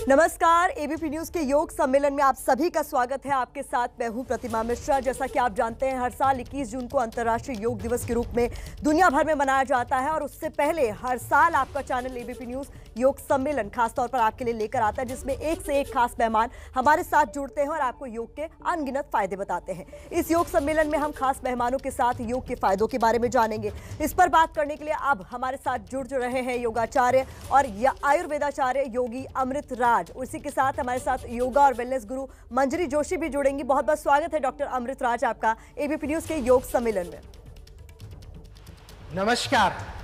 नमस्कार, ABP news के योग सम्मेलन में आप सभी का स्वागत है। आपके साथ मैं हूं प्रतिमा मिश्रा। जैसा कि आप जानते हैं, हर साल 21 जून को अंतर्राष्ट्रीय योग दिवस के रूप में दुनिया भर में मनाया जाता है और उससे पहले हर साल आपका चैनल एबीपी न्यूज योग सम्मेलन खासतौर पर आपके लिए लेकर आता है, जिसमें एक से एक खास मेहमान हमारे साथ जुड़ते हैं और आपको योग के अनगिनत फायदे बताते हैं। इस योग सम्मेलन में हम खास मेहमानों के साथ योग के फायदों के बारे में जानेंगे। इस पर बात करने के लिए अब हमारे साथ जुड़ रहे हैं योगाचार्य और आयुर्वेदाचार्य योगी अमृत राज। उसी के साथ हमारे साथ योगा और वेलनेस गुरु मंजरी जोशी भी जुड़ेंगी। बहुत बहुत स्वागत है डॉक्टर अमृत राज आपका एबीपी न्यूज के योग सम्मेलन में। नमस्कार।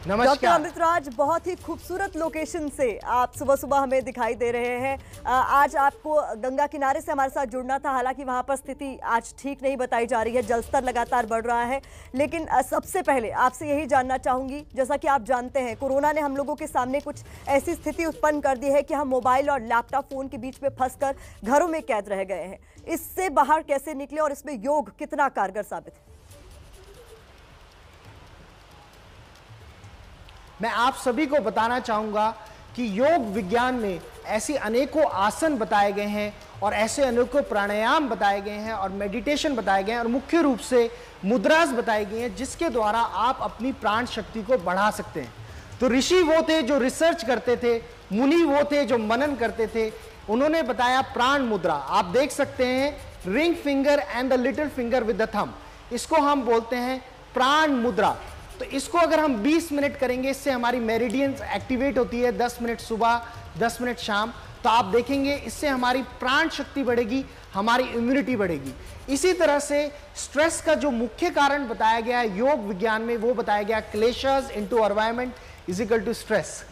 डॉक्टर अमृत राज, बहुत ही खूबसूरत लोकेशन से आप सुबह सुबह हमें दिखाई दे रहे हैं। आज आपको गंगा किनारे से हमारे साथ जुड़ना था, हालांकि वहां पर स्थिति आज ठीक नहीं बताई जा रही है, जलस्तर लगातार बढ़ रहा है। लेकिन सबसे पहले आपसे यही जानना चाहूंगी, जैसा कि आप जानते हैं कोरोना ने हम लोगों के सामने कुछ ऐसी स्थिति उत्पन्न कर दी है कि हम मोबाइल और लैपटॉप फोन के बीच में फंसकर घरों में कैद रह गए हैं। इससे बाहर कैसे निकले और इसमें योग कितना कारगर साबित है? मैं आप सभी को बताना चाहूंगा कि योग विज्ञान में ऐसी अनेकों आसन बताए गए हैं और ऐसे अनेकों प्राणायाम बताए गए हैं और मेडिटेशन बताए गए हैं और मुख्य रूप से मुद्रास बताई गई हैं, जिसके द्वारा आप अपनी प्राण शक्ति को बढ़ा सकते हैं। तो ऋषि वो थे जो रिसर्च करते थे, मुनि वो थे जो मनन करते थे। उन्होंने बताया प्राण मुद्रा। आप देख सकते हैं ring finger and the little finger with the thumb, इसको हम बोलते हैं प्राण मुद्रा। तो इसको अगर हम 20 मिनट करेंगे, इससे हमारी मेरिडियंस एक्टिवेट होती है, 10 मिनट सुबह 10 मिनट शाम। तो आप देखेंगे इससे हमारी प्राण शक्ति बढ़ेगी, हमारी इम्यूनिटी बढ़ेगी। इसी तरह से स्ट्रेस का जो मुख्य कारण बताया गया है योग विज्ञान में, वो बताया गया clashes into environment is equal to stress.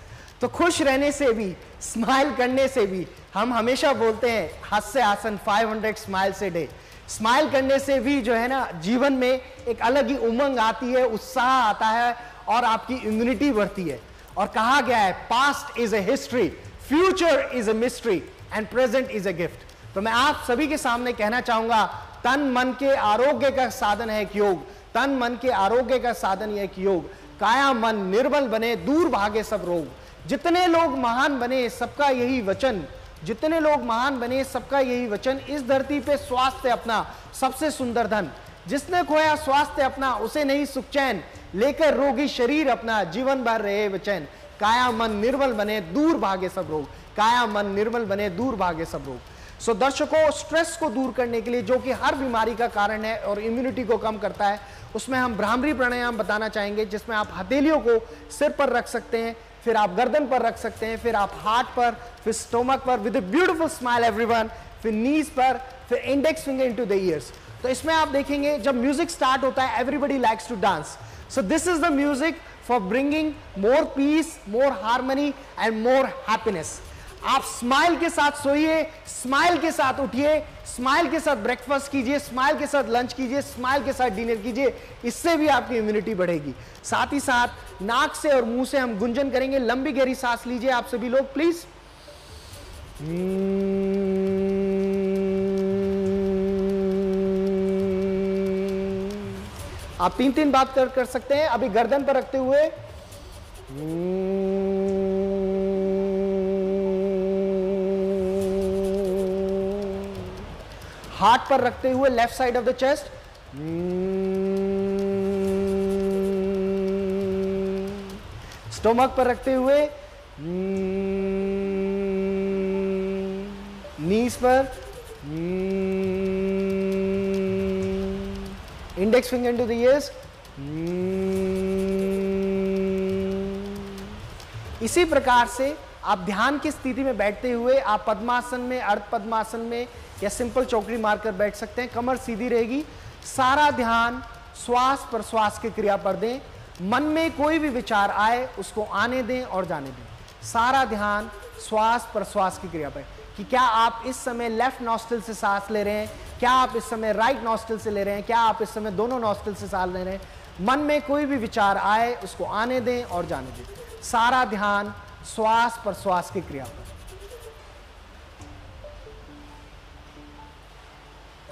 तो खुश रहने से भी, स्माइल करने से भी, हम हमेशा बोलते हैं हास्य आसन 500 स्माइल्स ए डे। स्माइल करने से भी जो है ना, जीवन में एक अलग ही उमंग आती है, उत्साह आता है और आपकी इम्यूनिटी बढ़ती है। और कहा गया है past is a history, future is a mystery and present is a gift. तो मैं आप सभी के सामने कहना चाहूंगा, तन मन के आरोग्य का साधन है कि योग। तन मन के आरोग्य का साधन यह कि योग। काया मन निर्मल बने, दूर भागे सब रोग। जितने लोग महान बने सबका यही वचन, जितने लोग महान बने सबका यही वचन। इस धरती पे स्वास्थ्य अपना सबसे सुंदर धन। जिसने खोया स्वास्थ्य अपना उसे नहीं सुख चैन, लेकर रोगी शरीर अपना जीवन भर रहे बेचैन। काया मन निर्मल बने, दूर भागे सब रोग। काया मन निर्मल बने, दूर भागे सब रोग। सो दर्शकों, स्ट्रेस को दूर करने के लिए, जो कि हर बीमारी का कारण है और इम्यूनिटी को कम करता है, उसमें हम भ्रामरी प्राणायाम बताना चाहेंगे, जिसमें आप हथेलियों को सिर पर रख सकते हैं, फिर आप गर्दन पर रख सकते हैं, फिर आप हार्ट पर, फिर स्टोमक पर with a beautiful smile everyone, फिर नीज पर, फिर index finger into the ears. तो इसमें आप देखेंगे जब म्यूजिक स्टार्ट होता है, everybody likes to dance. So this is the music for bringing more peace, more harmony and more happiness. आप स्माइल के साथ सोइए, स्माइल के साथ उठिए, स्माइल के साथ ब्रेकफास्ट कीजिए, स्माइल के साथ लंच कीजिए, स्माइल के साथ डिनर कीजिए। इससे भी आपकी इम्यूनिटी बढ़ेगी। साथ ही साथ नाक से और मुंह से हम गुंजन करेंगे। लंबी गहरी सांस लीजिए आप सभी लोग प्लीज। आप 3-3 बात कर सकते हैं। अभी गर्दन पर रखते हुए, हार्ट पर रखते हुए, left side of the chest, stomach पर रखते हुए, नीज पर, index finger into the years. इसी प्रकार से आप ध्यान की स्थिति में बैठते हुए आप पद्मासन में, अर्ध पद्मासन में या सिंपल चौकड़ी मारकर बैठ सकते हैं। कमर सीधी रहेगी। सारा ध्यान श्वास प्रश्वास की क्रिया पर दें। मन में कोई भी विचार आए उसको आने दें और जाने दें। सारा ध्यान श्वास प्रश्वास की क्रिया पर, कि क्या आप इस समय लेफ्ट नॉस्ट्रिल से सांस ले रहे हैं, क्या आप इस समय राइट नॉस्ट्रिल से ले रहे हैं, क्या आप इस समय दोनों नॉस्ट्रिल से सांस ले रहे हैं। मन में कोई भी विचार आए उसको आने दें और जाने दें। सारा ध्यान श्वास प्रश्वास की क्रिया पर।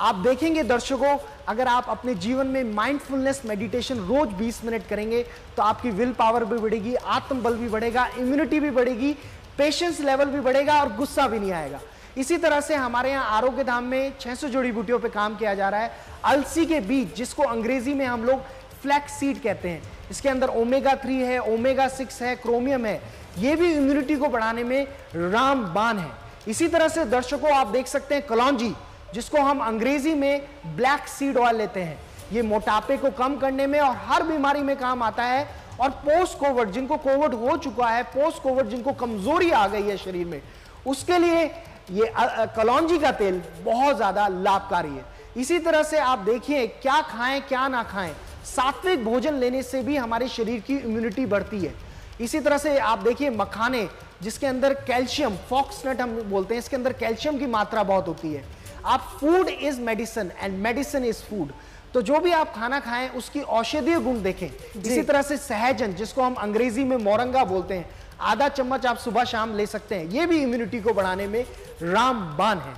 आप देखेंगे दर्शकों, अगर आप अपने जीवन में माइंडफुलनेस मेडिटेशन रोज 20 मिनट करेंगे तो आपकी विल पावर भी बढ़ेगी, आत्मबल भी बढ़ेगा, इम्यूनिटी भी बढ़ेगी, पेशेंस लेवल भी बढ़ेगा और गुस्सा भी नहीं आएगा। इसी तरह से हमारे यहाँ आरोग्य धाम में 600 जड़ी बूटियों पे काम किया जा रहा है। अलसी के बीज, जिसको अंग्रेजी में हम लोग फ्लैक्स सीड कहते हैं, इसके अंदर ओमेगा 3 है, ओमेगा 6 है, क्रोमियम है, ये भी इम्यूनिटी को बढ़ाने में रामबाण है। इसी तरह से दर्शकों आप देख सकते हैं कलौंजी, जिसको हम अंग्रेजी में ब्लैक सीड ऑयल लेते हैं, ये मोटापे को कम करने में और हर बीमारी में काम आता है। और पोस्ट कोविड, जिनको कोविड हो चुका है, पोस्ट कोविड जिनको कमजोरी आ गई है शरीर में, उसके लिए ये कलौंजी का तेल बहुत ज्यादा लाभकारी है। इसी तरह से आप देखिए क्या खाएं क्या ना खाएं, सात्विक भोजन लेने से भी हमारे शरीर की इम्यूनिटी बढ़ती है। इसी तरह से आप देखिए मखाने, जिसके अंदर कैल्शियम, फॉक्सनट हम बोलते हैं, इसके अंदर कैल्शियम की मात्रा बहुत होती है। आप food is medicine and medicine is food, तो जो भी आप खाना खाएं उसकी औषधीय गुण देखें। इसी तरह से सहजन, जिसको हम अंग्रेजी में मोरंगा बोलते हैं, आधा चम्मच आप सुबह शाम ले सकते हैं, ये भी इम्यूनिटी को बढ़ाने में रामबाण है।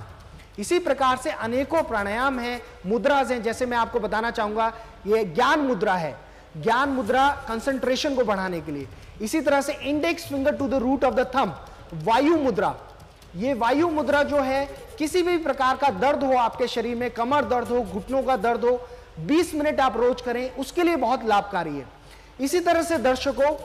इसी प्रकार से अनेकों प्राणायाम हैं, मुद्राज हैं, जैसे मैं आपको बताना चाहूंगा ये ज्ञान मुद्रा है, ज्ञान मुद्रा कंसंट्रेशन को बढ़ाने के लिए। इसी तरह से index finger to the root of the thumb, Vayu Mudra, ये वायु मुद्रा जो है किसी भी प्रकार का दर्द हो आपके शरीर में, कमर दर्द हो, घुटनों का दर्द हो, 20 मिनट आप रोज करें, उसके लिए बहुत लाभकारी है। इसी तरह से दर्शकों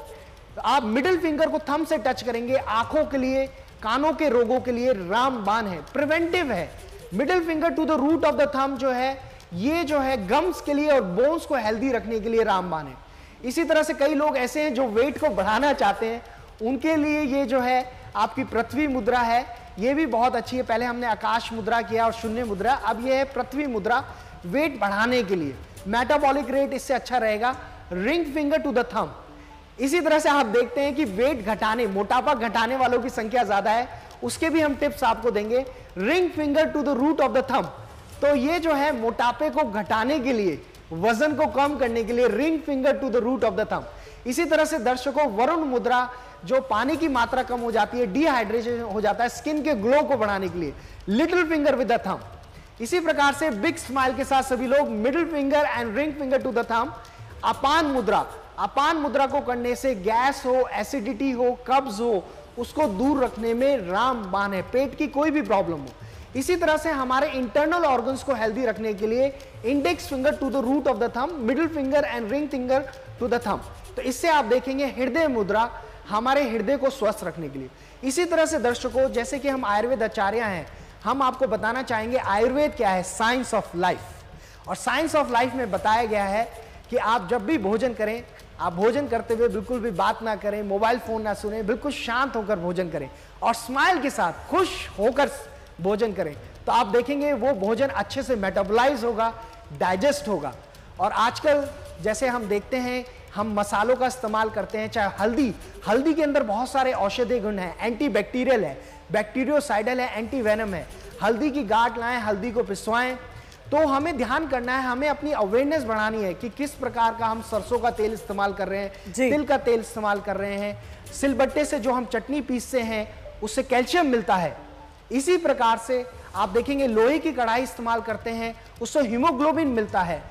आप मिडिल फिंगर को थंब से टच करेंगे, आंखों के लिए, कानों के रोगों के लिए रामबाण है, प्रिवेंटिव है। Middle finger to the root of the thumb जो है, ये जो है गम्स के लिए और बोन्स को हेल्दी रखने के लिए रामबाण है। इसी तरह से कई लोग ऐसे हैं जो वेट को बढ़ाना चाहते हैं, उनके लिए ये जो है आपकी पृथ्वी मुद्रा है, ये भी बहुत अच्छी है। पहले हमने आकाश मुद्रा किया और शून्य मुद्रा, अब ये है पृथ्वी मुद्रा, वेट बढ़ाने के लिए, मेटाबॉलिक रेट इससे अच्छा रहेगा। Ring finger to the thumb, इसी तरह से आप देखते हैं कि वेट घटाने, मोटापा घटाने वालों की संख्या ज्यादा है, उसके भी हम टिप्स आपको देंगे। Ring finger to the root of the thumb, तो ये जो है मोटापे को घटाने के लिए, वजन को कम करने के लिए, ring finger to the root of the thumb. इसी तरह से दर्शकों वरुण मुद्रा, जो पानी की मात्रा कम हो जाती है, डिहाइड्रेशन हो जाता है, स्किन के ग्लो को बढ़ाने के लिए, little finger with the thumb. इसी प्रकार से बिग स्माइल के साथ सभी लोग middle finger and ring finger to the thumb. अपान मुद्रा, अपान मुद्रा को करने से गैस हो, एसिडिटी हो, कब्ज हो, उसको दूर रखने में रामबाण है, पेट की कोई भी प्रॉब्लम हो। इसी तरह से हमारे इंटरनल ऑर्गन्स को हेल्दी रखने के लिए index finger to the root of the thumb, middle finger and ring finger to the thumb. तो इससे आप देखेंगे हृदय मुद्रा, हमारे हृदय को स्वस्थ रखने के लिए। इसी तरह से दर्शकों, जैसे कि हम आयुर्वेद आचार्य हैं, हम आपको बताना चाहेंगे आयुर्वेद क्या है, साइंस ऑफ लाइफ। और साइंस ऑफ लाइफ में बताया गया है कि आप जब भी भोजन करें, आप भोजन करते हुए बिल्कुल भी बात ना करें, मोबाइल फोन ना सुने, बिल्कुल शांत होकर भोजन करें और स्माइल के साथ खुश होकर भोजन करें, तो आप देखेंगे वो भोजन अच्छे से मेटाबोलाइज होगा, डाइजेस्ट होगा। और आजकल जैसे हम देखते हैं, हम मसालों का इस्तेमाल करते हैं, चाहे हल्दी, हल्दी के अंदर बहुत सारे औषधीय गुण हैं, एंटी बैक्टीरियल है, बैक्टीरियोसाइडल है, एंटी वेनम है। हल्दी की गांठ लाएं, हल्दी को पिसवाएं। तो हमें ध्यान करना है, हमें अपनी अवेयरनेस बढ़ानी है कि किस प्रकार का हम सरसों का तेल इस्तेमाल कर रहे हैं, तिल का तेल इस्तेमाल कर रहे हैं, सिलबट्टे से जो हम चटनी पीसते हैं उससे कैल्शियम मिलता है। इसी प्रकार से आप देखेंगे लोहे की कढ़ाई इस्तेमाल करते हैं, उससे हीमोग्लोबिन मिलता है।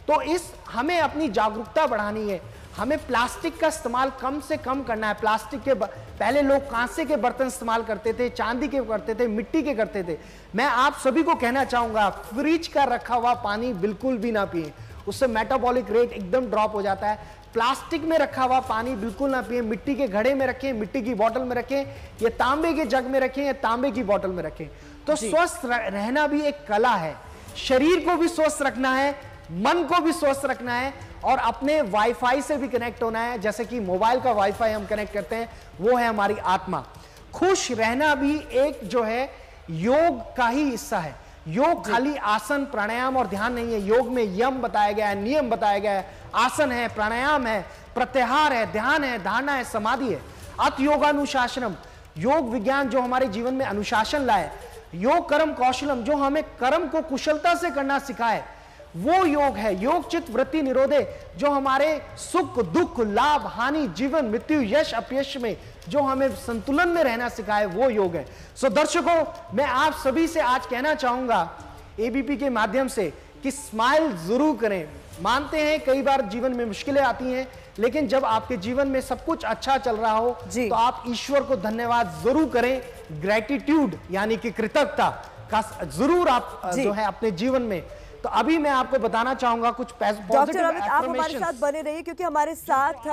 तो इस हमें अपनी जागरूकता बढ़ानी है, हमें प्लास्टिक का इस्तेमाल कम से कम करना है। प्लास्टिक के पहले लोग कांसे के बर्तन इस्तेमाल करते थे, चांदी के करते थे, मिट्टी के करते थे। मैं आप सभी को कहना चाहूंगा, फ्रिज का रखा हुआ पानी बिल्कुल भी ना पिए, उससे मेटाबॉलिक रेट एकदम ड्रॉप हो जाता है। प्लास्टिक में रखा हुआ पानी बिल्कुल ना पिए, मिट्टी के घड़े में रखें, मिट्टी की बोतल में रखें, या तांबे के जग में रखें, या तांबे की बोतल में रखें। तो स्वस्थ रहना भी एक कला है, शरीर को भी स्वस्थ रखना है, मन को भी स्वस्थ रखना है, और अपने वाईफाई से भी कनेक्ट होना है। जैसे कि मोबाइल का वाईफाई हम कनेक्ट करते हैं, वो है हमारी आत्मा। खुश रहना भी एक जो है योग का ही हिस्सा है। योग खाली आसन, प्राणायाम और ध्यान नहीं है। योग में यम बताया गया है, नियम बताया गया है, आसन है, प्राणायाम है, प्रत्याहार है, ध्यान है, धारणा है, समाधि है। अत योगानुशासनम, योग विज्ञान जो हमारे जीवन में अनुशासन लाए। योग कर्म कौशलम, जो हमें कर्म को कुशलता से करना सिखाए, वो योग है। योग चित्त वृत्ति निरोधे, जो हमारे सुख दुख लाभ हानि जीवन मृत्यु यश अपयश में जो हमें संतुलन में रहना सिखाए, वो योग है। सो दर्शकों, मैं आप सभी से आज कहना चाहूंगा एबीपी के माध्यम से कि स्माइल जरूर करें। मानते हैं कई बार जीवन में मुश्किलें आती हैं, लेकिन जब आपके जीवन में सब कुछ अच्छा चल रहा हो तो आप ईश्वर को धन्यवाद जरूर करें। ग्रेटिट्यूड यानी कि कृतज्ञता का जरूर आप जो है अपने जीवन में। तो अभी मैं आपको बताना चाहूंगा कुछ डॉक्टर अमित, आप हमारे साथ बने रहिए, क्योंकि हमारे साथ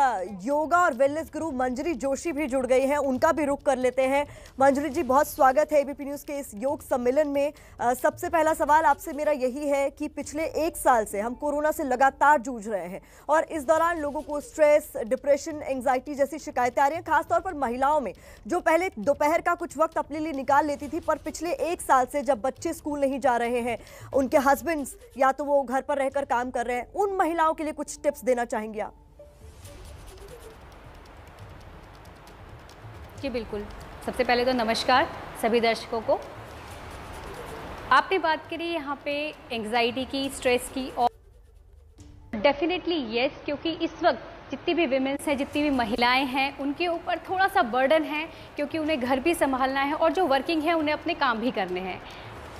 योगा और वेलनेस गुरु मंजरी जोशी भी जुड़ गई हैं, उनका भी रुख कर लेते हैं। मंजरी जी, बहुत स्वागत है एबीपी न्यूज के इस योग सम्मेलन में। सबसे पहला सवाल आपसे मेरा यही है कि पिछले 1 साल से हम कोरोना से लगातार जूझ रहे हैं और इस दौरान लोगों को स्ट्रेस, डिप्रेशन, एंग्जाइटी जैसी शिकायतें आ रही हैं, खासतौर पर महिलाओं में, जो पहले दोपहर का कुछ वक्त अपने लिए निकाल लेती थी, पर पिछले 1 साल से जब बच्चे स्कूल नहीं जा रहे हैं, उनके हस्बैंड्स या तो वो घर पर रहकर काम कर रहे हैं, उन महिलाओं के लिए कुछ टिप्स देना चाहेंगे आप? जी बिल्कुल। सबसे पहले तो नमस्कार सभी दर्शकों को। आपने बात करी यहाँ पे एंग्जाइटी की, स्ट्रेस की, और डेफिनेटली यस, क्योंकि इस वक्त जितनी भी विमेंस हैं, जितनी भी महिलाएं हैं, उनके ऊपर थोड़ा सा बर्डन है, क्योंकि उन्हें घर भी संभालना है और जो वर्किंग है उन्हें अपने काम भी करने हैं,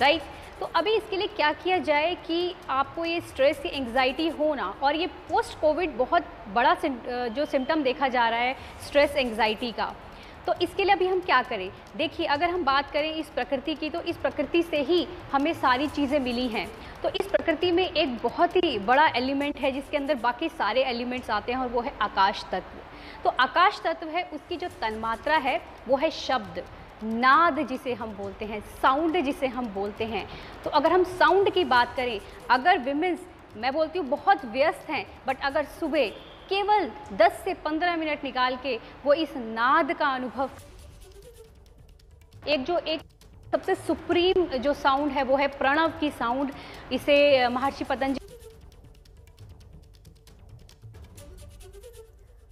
राइट। तो अभी इसके लिए क्या किया जाए कि आपको ये स्ट्रेस की एंग्जाइटी होना, और ये पोस्ट कोविड बहुत बड़ा जो सिम्टम देखा जा रहा है स्ट्रेस एंग्जाइटी का, तो इसके लिए अभी हम क्या करें? देखिए, अगर हम बात करें इस प्रकृति की, तो इस प्रकृति से ही हमें सारी चीज़ें मिली हैं। तो इस प्रकृति में एक बहुत ही बड़ा एलिमेंट है जिसके अंदर बाकी सारे एलिमेंट्स आते हैं, और वो है आकाश तत्व। तो आकाश तत्व है, उसकी जो तन्मात्रा है वो है शब्द, नाद जिसे हम बोलते हैं, साउंड जिसे हम बोलते हैं। तो अगर हम साउंड की बात करें, अगर विमेंस, मैं बोलती हूँ, बहुत व्यस्त हैं, बट अगर सुबह केवल 10 से 15 मिनट निकाल के वो इस नाद का अनुभव, एक सबसे सुप्रीम जो साउंड है वो है प्रणव की साउंड। इसे महर्षि पतंजलि।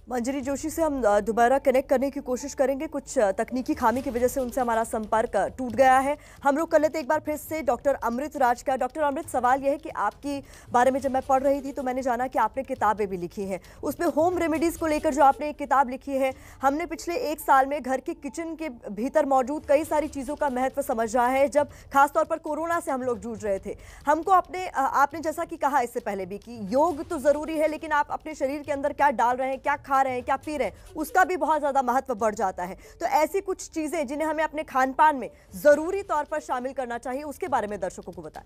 मंजरी जोशी से हम दोबारा कनेक्ट करने की कोशिश करेंगे, कुछ तकनीकी खामी की वजह से उनसे हमारा संपर्क टूट गया है। हम लोग कर लेते एक बार फिर से डॉक्टर अमृत राज का। डॉक्टर अमृत, सवाल यह है कि आपकी बारे में जब मैं पढ़ रही थी तो मैंने जाना कि आपने किताबें भी लिखी हैं, उसमें होम रेमेडीज़ को लेकर जो आपने एक किताब लिखी है, हमने पिछले 1 साल में घर के किचन के भीतर मौजूद कई सारी चीज़ों का महत्व समझ रहा है, जब खासतौर पर कोरोना से हम लोग जूझ रहे थे। हमको आपने जैसा कि कहा इससे पहले भी कि योग तो ज़रूरी है, लेकिन आप अपने शरीर के अंदर क्या डाल रहे हैं, क्या खा रहे हैं, क्या पी रहे हैं, उसका भी बहुत ज्यादा महत्व बढ़ जाता है। तो ऐसी कुछ चीजें जिन्हें हमें अपने खान पान में जरूरी तौर पर शामिल करना चाहिए, उसके बारे में दर्शकों को बताएं।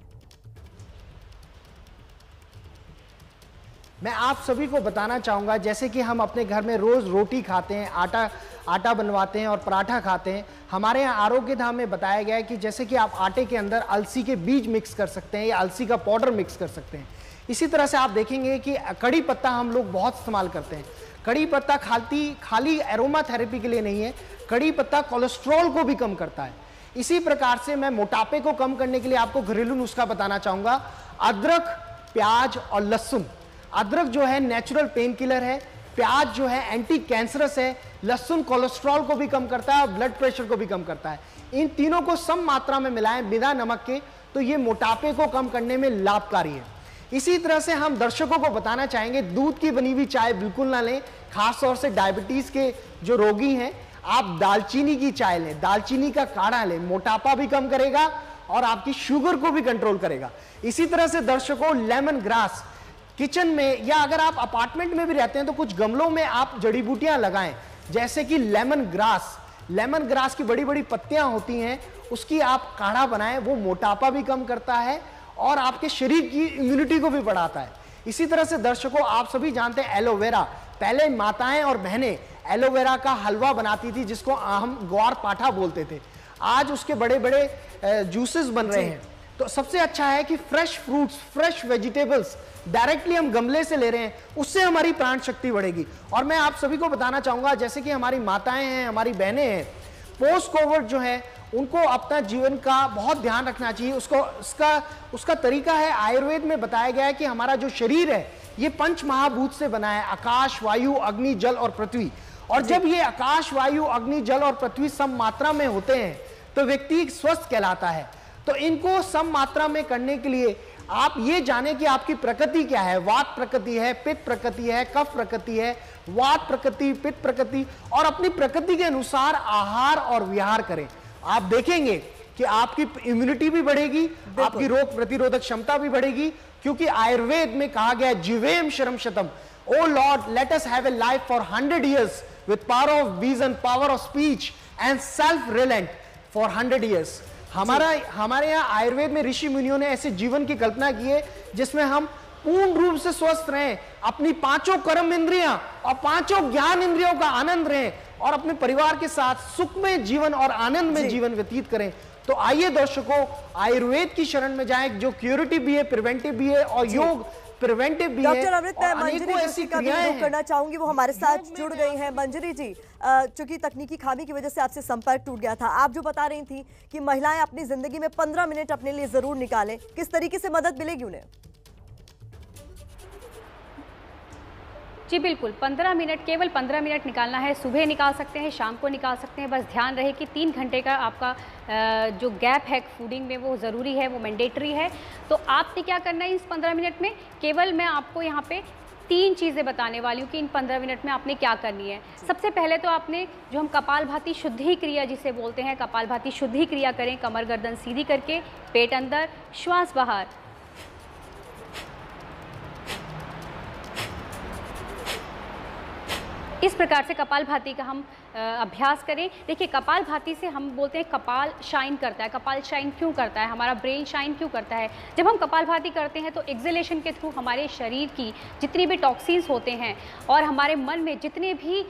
मैं आप सभी को बताना चाहूंगा, जैसे कि हम अपने घर में रोज रोटी खाते हैं, आटा बनवाते हैं और पराठा खाते हैं। हमारे यहाँ आरोग्य धाम में बताया गया है कि जैसे कि आप आटे के अंदर अलसी के बीज मिक्स कर सकते हैं या अलसी का पाउडर मिक्स कर सकते हैं। इसी तरह से आप देखेंगे कि कड़ी पत्ता हम लोग बहुत इस्तेमाल करते हैं। कड़ी पत्ता खाली एरोमा थेरेपी के लिए नहीं है, कड़ी पत्ता कोलेस्ट्रॉल को भी कम करता है। इसी प्रकार से मैं मोटापे को कम करने के लिए आपको घरेलू नुस्खा बताना चाहूंगा। अदरक, प्याज और लहसुन। अदरक जो है नेचुरल पेन किलर है, प्याज जो है एंटी कैंसरस है, लहसुन कोलेस्ट्रॉल को भी कम करता है और ब्लड प्रेशर को भी कम करता है। इन तीनों को सम मात्रा में मिलाएं बिना नमक के, तो ये मोटापे को कम करने में लाभकारी है। इसी तरह से हम दर्शकों को बताना चाहेंगे, दूध की बनी हुई चाय बिल्कुल ना लें, खासतौर से डायबिटीज के जो रोगी हैं। आप दालचीनी की चाय लें, दालचीनी का काढ़ा लें, मोटापा भी कम करेगा और आपकी शुगर को भी कंट्रोल करेगा। इसी तरह से दर्शकों, लेमन ग्रास किचन में, या अगर आप अपार्टमेंट में भी रहते हैं तो कुछ गमलों में आप जड़ी बूटियां लगाएं, जैसे कि लेमन ग्रास की बड़ी बड़ी पत्तियां होती हैं, उसकी आप काढ़ा बनाएं। वो मोटापा भी कम करता है और आपके शरीर की इम्यूनिटी को भी बढ़ाता है। इसी तरह से दर्शकों, आप सभी जानते हैं एलोवेरा, पहले माताएं और बहनें एलोवेरा का हलवा बनाती थी, जिसको हम ग्वार पाठा बोलते थे। आज उसके बड़े बड़े जूसेस बन रहे हैं। तो सबसे अच्छा है कि fresh fruits, fresh vegetables directly हम गमले से ले रहे हैं, उससे हमारी प्राण शक्ति बढ़ेगी। और मैं आप सभी को बताना चाहूंगा, जैसे कि हमारी माताएं हैं, हमारी बहनें हैं, पोस्ट कोविड जो है उनको अपना जीवन का बहुत ध्यान रखना चाहिए। उसका तरीका है, आयुर्वेद में बताया गया है कि हमारा जो शरीर है ये 5 महाभूत से बना है, आकाश, वायु, अग्नि, जल और पृथ्वी। और जब ये आकाश, वायु, अग्नि, जल और पृथ्वी सम मात्रा में होते हैं तो व्यक्ति स्वस्थ कहलाता है। तो इनको सम मात्रा में करने के लिए आप ये जाने कि आपकी प्रकृति क्या है। वात प्रकृति है, पित्त प्रकृति है, कफ प्रकृति है, वात प्रकृति, पित्त प्रकृति, और अपनी प्रकृति के अनुसार आहार और विहार करें। आप देखेंगे कि आपकी इम्यूनिटी भी बढ़ेगी, आपकी रोग प्रतिरोधक क्षमता भी बढ़ेगी, क्योंकि आयुर्वेद में कहा गया जीवेम शरम शतम, O lord let us have a life for 100 years with power of vision, power of speech and self reliant for 100 years। हमारे यहाँ आयुर्वेद में ऋषि मुनियों ने ऐसे जीवन की कल्पना की है जिसमें हम पूर्ण रूप से स्वस्थ रहें, अपनी पांचों कर्म इंद्रियां और पांचों ज्ञान इंद्रियों का आनंद रहें और अपने परिवार के साथ सुखमय जीवन और आनंद में जीवन व्यतीत करें। तो आइए दर्शकों, आयुर्वेद की शरण में जाएं, जो क्यूरेटिव भी है, प्रिवेंटिव भी है, और योग प्रिवेंटिव भी है। डॉक्टर अमृत, मैं मंजरी जोशी का भी रुख करना चाहूंगी, वो हमारे साथ जुड़ गई हैं। मंजरी जी, चूंकि तकनीकी खामी की वजह से आपसे संपर्क टूट गया था, आप जो बता रही थी कि महिलाएं अपनी जिंदगी में 15 मिनट अपने लिए जरूर निकालें, किस तरीके से मदद मिलेगी उन्हें? जी बिल्कुल, 15 मिनट, केवल 15 मिनट निकालना है। सुबह निकाल सकते हैं, शाम को निकाल सकते हैं। बस ध्यान रहे कि 3 घंटे का आपका जो गैप है फूडिंग में वो ज़रूरी है, वो मैंडेटरी है। तो आपने क्या करना है इस 15 मिनट में? केवल मैं आपको यहाँ पे 3 चीज़ें बताने वाली हूँ कि इन 15 मिनट में आपने क्या करनी है। सबसे पहले तो आपने जो हम कपालभाति शुद्धि क्रिया जिसे बोलते हैं, कपालभाति शुद्धि क्रिया करें। कमर गर्दन सीधी करके, पेट अंदर, श्वास बाहर। इस प्रकार से कपालभाति का हम अभ्यास करें। देखिए, कपालभाति से हम बोलते हैं कपाल शाइन करता है। कपाल शाइन क्यों करता है? हमारा ब्रेन शाइन क्यों करता है? जब हम कपालभाति करते हैं तो एक्सहेलेशन के थ्रू हमारे शरीर की जितनी भी टॉक्सिन्स होते हैं और हमारे मन में जितने भी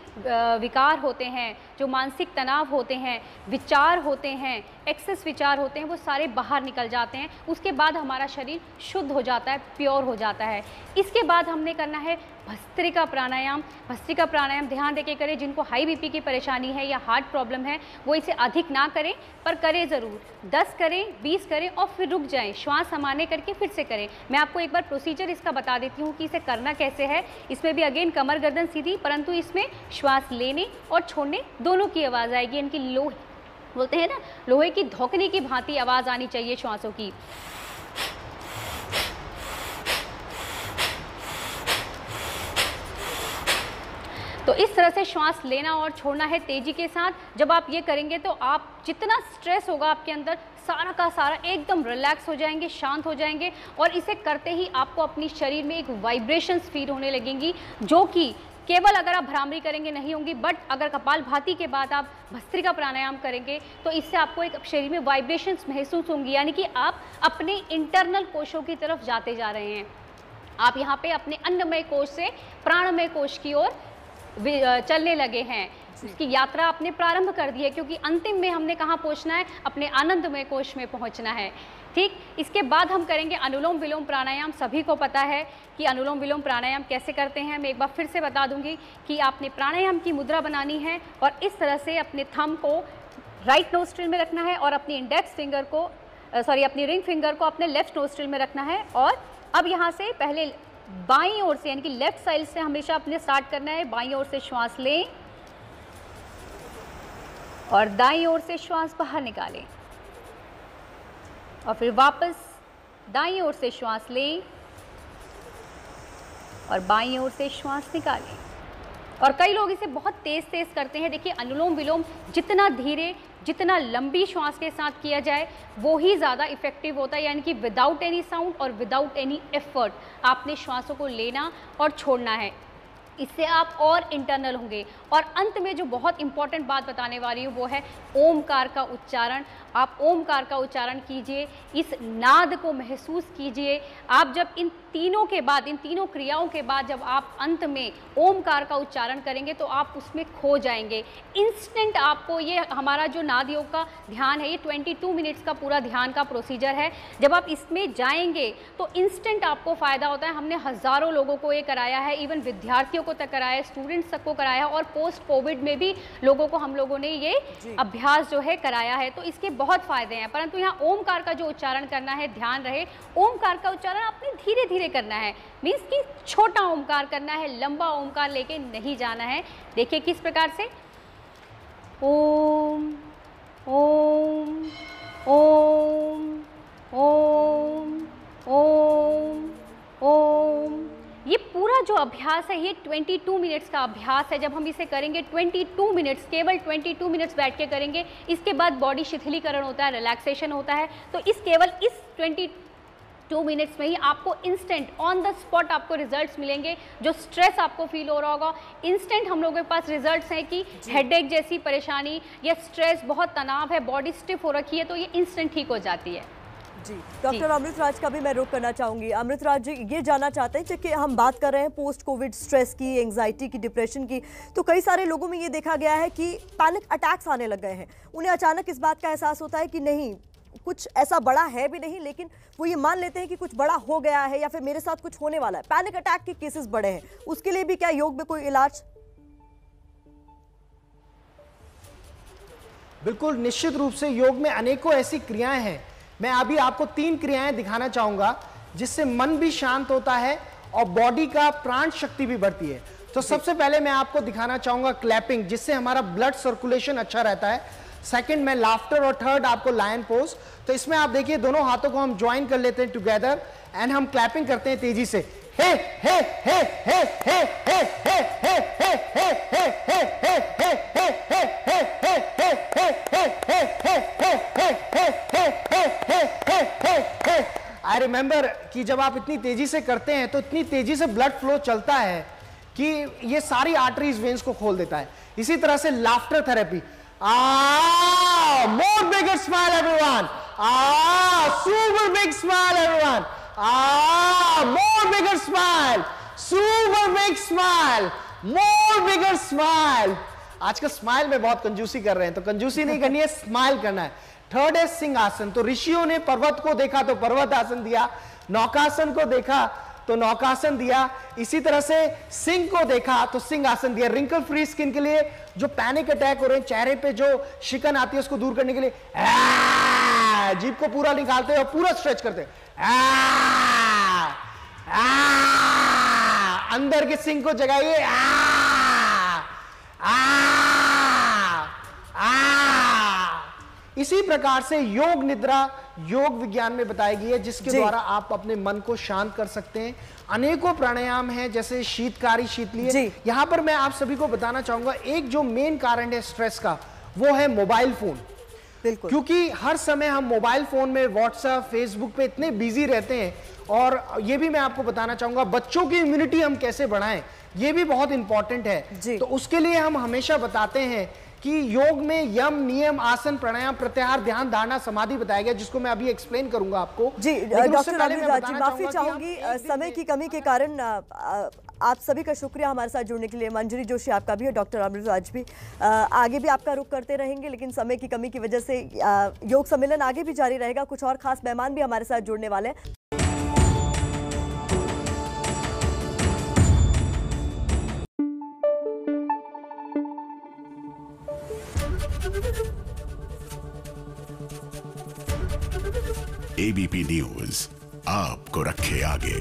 विकार होते हैं, जो मानसिक तनाव होते हैं, विचार होते हैं, एक्सेस विचार होते हैं, वो सारे बाहर निकल जाते हैं। उसके बाद हमारा शरीर शुद्ध हो जाता है, प्योर हो जाता है। इसके बाद हमने करना है भस्त्रिका प्राणायाम। भस्त्रिका प्राणायाम ध्यान देके करें। जिनको हाई बीपी की परेशानी है या हार्ट प्रॉब्लम है वो इसे अधिक ना करें, पर करें ज़रूर। 10 करें, 20 करें और फिर रुक जाएं, श्वास समाने करके फिर से करें। मैं आपको एक बार प्रोसीजर इसका बता देती हूँ कि इसे करना कैसे है। इसमें भी अगेन कमर गर्दन सीधी, परंतु इसमें श्वास लेने और छोड़ने दोनों की आवाज़ आएगी। इनकी लोहे बोलते हैं ना, लोहे की धोकने की भांति आवाज़ आनी चाहिए श्वासों की। तो इस तरह से श्वास लेना और छोड़ना है तेजी के साथ। जब आप ये करेंगे तो आप जितना स्ट्रेस होगा आपके अंदर सारा का सारा एकदम रिलैक्स हो जाएंगे, शांत हो जाएंगे। और इसे करते ही आपको अपनी शरीर में एक वाइब्रेशंस फील होने लगेंगी, जो कि केवल अगर आप भ्रामरी करेंगे नहीं होंगी, बट अगर कपालभाति के बाद आप भस्त्रिका प्राणायाम करेंगे तो इससे आपको एक शरीर में वाइब्रेशंस महसूस होंगी, यानी कि आप अपने इंटरनल कोशों की तरफ जाते जा रहे हैं। आप यहाँ पे अपने अन्नमय कोश से प्राणमय कोश की ओर चलने लगे हैं। इसकी यात्रा आपने प्रारंभ कर दी है, क्योंकि अंतिम में हमने कहाँ पहुँचना है? अपने आनंदमय कोश में पहुँचना है। ठीक, इसके बाद हम करेंगे अनुलोम विलोम प्राणायाम। सभी को पता है कि अनुलोम विलोम प्राणायाम कैसे करते हैं। मैं एक बार फिर से बता दूंगी कि आपने प्राणायाम की मुद्रा बनानी है और इस तरह से अपने थंब को राइट नोस्ट्रिल में रखना है और अपनी इंडेक्स फिंगर को अपनी रिंग फिंगर को अपने लेफ्ट नोस्ट्रिल में रखना है। और अब यहाँ से पहले बाईं ओर से, यानी कि लेफ्ट साइड से हमेशा अपने स्टार्ट करना है। बाईं ओर से श्वास लें और दाईं ओर से श्वास बाहर निकालें और फिर वापस दाईं ओर से श्वास लें और बाईं ओर से श्वास निकालें। और कई लोग इसे बहुत तेज तेज करते हैं। देखिए, अनुलोम विलोम जितना धीरे, जितना लंबी श्वास के साथ किया जाए वो ही ज़्यादा इफेक्टिव होता है, यानी कि विदाउट एनी साउंड और विदाउट एनी एफर्ट आपने श्वासों को लेना और छोड़ना है। इससे आप और इंटरनल होंगे। और अंत में जो बहुत इंपॉर्टेंट बात बताने वाली हूँ वो है ओमकार का उच्चारण। आप ओमकार का उच्चारण कीजिए, इस नाद को महसूस कीजिए। आप जब इन तीनों के बाद, इन तीनों क्रियाओं के बाद जब आप अंत में ओमकार का उच्चारण करेंगे तो आप उसमें खो जाएंगे। इंस्टेंट आपको ये हमारा जो नाद योग का ध्यान है, ये 22 मिनट्स का पूरा ध्यान का प्रोसीजर है। जब आप इसमें जाएंगे तो इंस्टेंट आपको फ़ायदा होता है। हमने हज़ारों लोगों को ये कराया है, इवन विद्यार्थियों को तक कराया है, स्टूडेंट्स तक को कराया है और पोस्ट कोविड में भी लोगों को हम लोगों ने ये अभ्यास जो है कराया है। तो इसके बहुत फ़ायदे हैं। परंतु यहाँ ओमकार का जो उच्चारण करना है, ध्यान रहे ओमकार का उच्चारण आपने धीरे धीरे करना है। मीन्स कि छोटा ओमकार करना है, लंबा ओमकार लेके नहीं जाना है। देखिए किस प्रकार से, ओम ओम ओम ओम ओम ओम। ये पूरा जो अभ्यास है ये 22 मिनट्स का अभ्यास है। जब हम इसे करेंगे 22 मिनट्स, केवल 22 मिनट्स बैठ के करेंगे, इसके बाद बॉडी शिथिलीकरण होता है, रिलैक्सेशन होता है। तो केवल इस 22 मिनट्स में ही आपको इंस्टेंट ऑन द स्पॉट आपको रिजल्ट्स मिलेंगे। जो स्ट्रेस आपको फील हो रहा होगा, इंस्टेंट हम लोगों के पास रिजल्ट्स हैं कि हेडेक जैसी परेशानी या स्ट्रेस, बहुत तनाव है, बॉडी स्टिफ हो रखी है, तो ये इंस्टेंट ठीक हो जाती है। जी, डॉक्टर अमृतराज का भी मैं रुख करना चाहूंगी। अमृतराज जी, ये जानना चाहते हैं कि हम बात कर रहे हैं पोस्ट कोविड स्ट्रेस की, एंजाइटी की, डिप्रेशन की, तो कई सारे लोगों में ये देखा गया है कि पैनिक अटैक्स आने लग गए हैं। उन्हें अचानक इस बात का एहसास होता है कि नहीं, कुछ ऐसा बड़ा है भी नहीं, लेकिन वो ये मान लेते हैं कि कुछ बड़ा हो गया है या फिर मेरे साथ कुछ होने वाला है। पैनिक अटैक के केसेस बड़े हैं, उसके लिए भी क्या योग में कोई इलाज? बिल्कुल, निश्चित रूप से योग में अनेकों ऐसी क्रियाएं हैं। मैं अभी आपको 3 क्रियाएं दिखाना चाहूंगा जिससे मन भी शांत होता है और बॉडी का प्राण शक्ति भी बढ़ती है। तो सबसे पहले मैं आपको दिखाना चाहूंगा क्लैपिंग, जिससे हमारा ब्लड सर्कुलेशन अच्छा रहता है। सेकंड में लाफ्टर और थर्ड आपको लायन पोज। तो इसमें आप देखिए दोनों हाथों को हम ज्वाइन कर लेते हैं टुगेदर एंड हम क्लैपिंग करते हैं तेजी से। हे हे हे हे हे हे हे हे हे हे हे हे हे हे आई रिमेंबर कि जब आप इतनी तेजी से करते हैं तो इतनी तेजी से ब्लड फ्लो चलता है कि ये सारी आर्टरीज वेन्स को खोल देता है। इसी तरह से laughter therapy, more bigger smile everyone, super big smile everyone, more bigger smile, super big smile, more bigger smile। आजकल स्माइल में बहुत कंजूसी कर रहे हैं, तो कंजूसी नहीं करनी है, स्माइल करना है। थर्ड है सिंहासन। तो ऋषियों ने पर्वत को देखा तो पर्वत आसन दिया, नौकासन को देखा तो नौकासन दिया, इसी तरह से सिंह को देखा तो सिंह आसन दिया। रिंकल फ्री स्किन के लिए, जो पैनिक अटैक हो रहे हैं, चेहरे पे जो शिकन आती है उसको दूर करने के लिए जीभ को पूरा निकालते हैं और पूरा स्ट्रेच करते हैं। अंदर के सिंह को जगाइए, इसी प्रकार से योग निद्रा योग विज्ञान में बताई गई है, जिसके द्वारा आप अपने मन को शांत कर सकते हैं। अनेकों प्राणायाम हैं, जैसे शीतकारी शीतलीय। यहां पर मैं आप सभी को बताना चाहूंगा, एक जो मेन कारण है स्ट्रेस का, वो है मोबाइल फोन। बिल्कुल, क्योंकि हर समय हम मोबाइल फोन में व्हाट्सएप, फेसबुक पे इतने बिजी रहते हैं। और ये भी मैं आपको बताना चाहूंगा, बच्चों की इम्यूनिटी हम कैसे बढ़ाएं, ये भी बहुत इंपॉर्टेंट है। तो उसके लिए हम हमेशा बताते हैं कि योग में यम, नियम, आसन, प्राणायाम, प्रत्याहार, ध्यान, धारणा, समाधि बताया गया, जिसको मैं अभी एक्सप्लेन करूंगा आपको। जी डॉक्टर अमृतराज जी, माफी चाहूंगी समय की कमी के कारण। आप सभी का शुक्रिया हमारे साथ जुड़ने के लिए। मंजरी जोशी आपका भी और डॉक्टर अमृतराज भी आगे भी आपका रुख करते रहेंगे, लेकिन समय की कमी की वजह से योग सम्मेलन आगे भी जारी रहेगा। कुछ और खास मेहमान भी हमारे साथ जुड़ने वाले हैं। एबीपी न्यूज आपको रखे आगे।